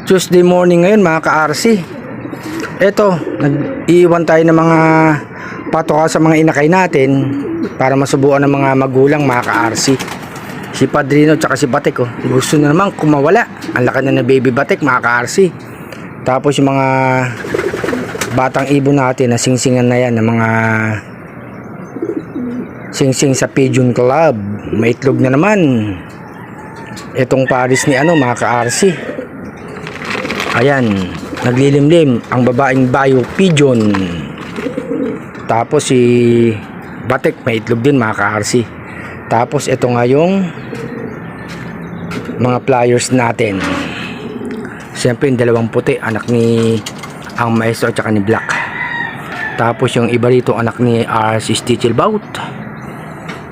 Tuesday morning ngayon mga ka-RC. Eto, nag-iwan tayo ng mga patoka sa mga inakay natin para masubukan ng mga magulang mga ka-RC. Si Padrino tsaka si Batik gusto na naman kumawala. Ang laki na baby Batik mga ka-RC. Tapos yung mga batang ibon natin na singsingan na yan, ng mga singsing sa Pigeon Club, may itlog na naman. Etong Paris ni mga ka-RC. Ayan, naglilimlim ang babaeng Bayo Pigeon. Tapos si Batik may itlog din mga ka-RC. Tapos ito nga yung mga flyers natin. Siyempre yung dalawang puti, anak ni ang maestro at saka ni Black. Tapos yung iba rito anak ni RC Stichelbout.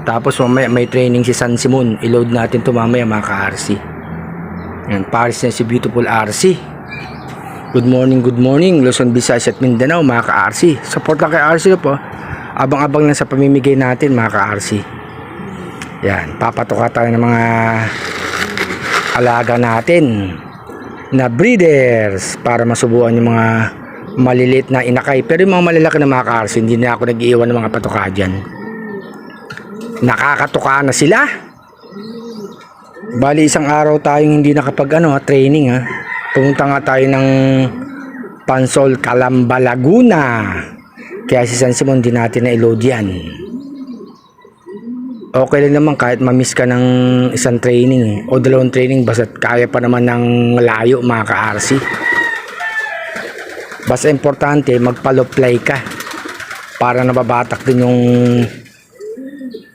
Tapos mamaya may training si San Simon. I-load natin to mamaya mga ka-RC. Yan, Paris na si Beautiful RC. Good morning Luzon, Visayas at Mindanao mga ka-RC. Support lang kay RC po. Abang-abang lang sa pamimigay natin mga ka-RC. Yan, papatuka tayo ng mga alaga natin na breeders para masubukan yung mga maliliit na inakay. Pero yung mga malalaki na mga ka-RC, hindi na ako nag-iiwan ng mga patuka dyan. Nakakatuka na sila. Bali isang araw tayong hindi nakapag training Pumunta nga tayo ng Pansol, Calamba, Laguna. Kaya si San Simon din natin na i-load yan. Okay lang naman kahit ma-miss ka ng isang training o dalawang training, basta kaya pa naman ng layo mga ka-RC. Basta importante magpaloplay ka para nababatak din yung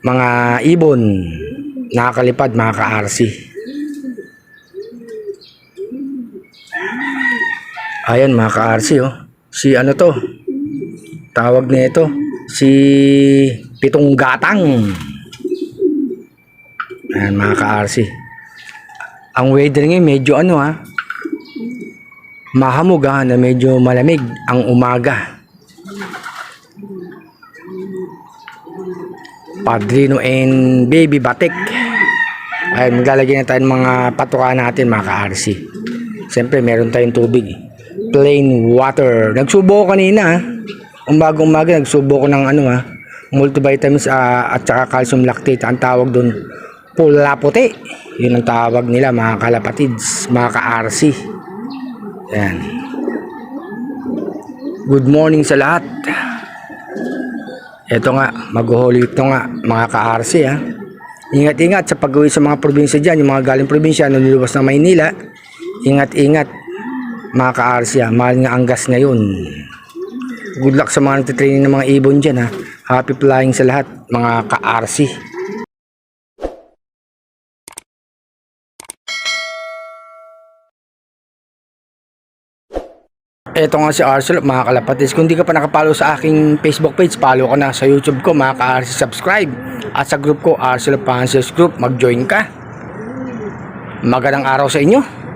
mga ibon nakakalipad mga ka-RC. Ayan mga ka-RC si to tawag nito si Pitong Gatang. Ayan mga ka-RC, ang weather ngayon medyo mahamog na medyo malamig ang umaga. Padrino and baby Batik. Ay maglalagay na tayo ng mga patuka natin mga ka-RC. Siyempre meron tayong tubig, plain water. Nagsubo ko kanina bagong umaga nagsubo ko ng multivitamins at saka calcium lactate. Ang tawag doon pula puti, yun ang tawag nila mga kalapatids mga ka-RC. Yan, good morning sa lahat. Ito nga, mag-holy ito nga mga ka-RC Ingat-ingat sa pag-uwi sa mga probinsya dyan, yung mga galing probinsya niluluwas ng Maynila. Ingat-ingat mga ka-RC mahal nga ang gas ngayon. Good luck sa mga nagtitraining ng mga ibon dyan Happy flying sa lahat mga ka-RC. Ito nga si Arcel mga kalapatis. Kung di ka pa nakapollow sa aking Facebook page, follow ka na. Sa YouTube ko mga ka-RC, subscribe. At sa group ko Arcel Fanciers Group, mag-join ka. Magandang araw sa inyo.